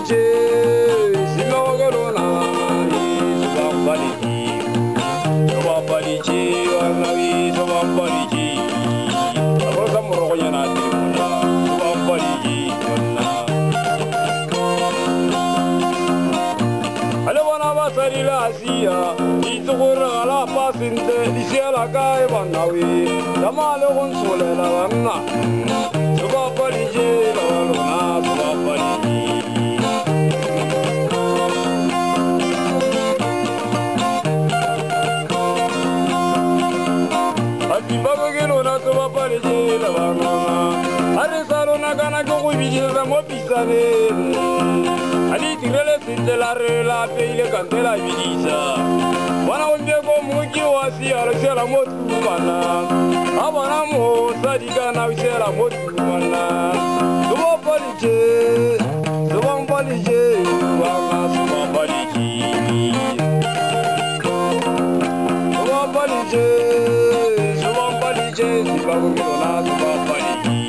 balije silogelona balije soba balije wanawi soba balije abosa morogo yana timuna soba balije wana ale wana basari la sia itugura la pasinte disiala kai wanawi damale konsolela wana soba balije lona soba balije Babagelo soba balije la wana are saro na kana ko bijila mo pisane ali tirele sintela rela peile kantela bidisa wana onde ko muki wasi ala sela mo tubana abana mo sadika na sela mo tubana soba balije wana soba balije soba balije si babagelo na soba balije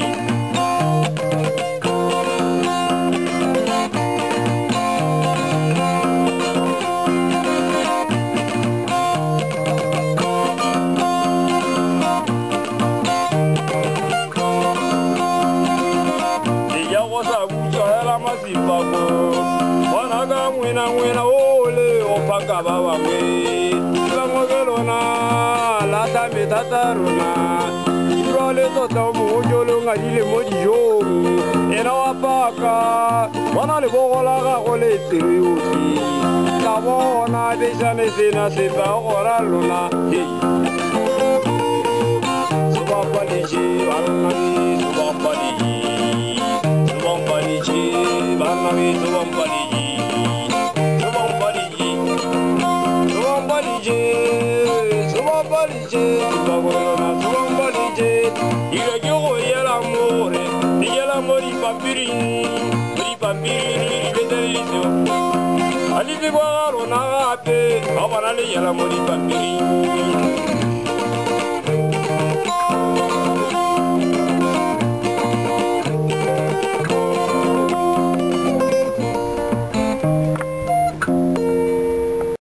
Wena ole opaka baba we langogelona la tambe tataruna irole toto mojolo ngadile modiyo ena wapaka wana le bogola ga gole triuti la bona bejane sena se ba ora lona soba balije banami soba balije banami soba balije soba balije bagorona soba balije irage go yela more yela mori papiri bedelise ali de bagorona ape abana le yela mori papiri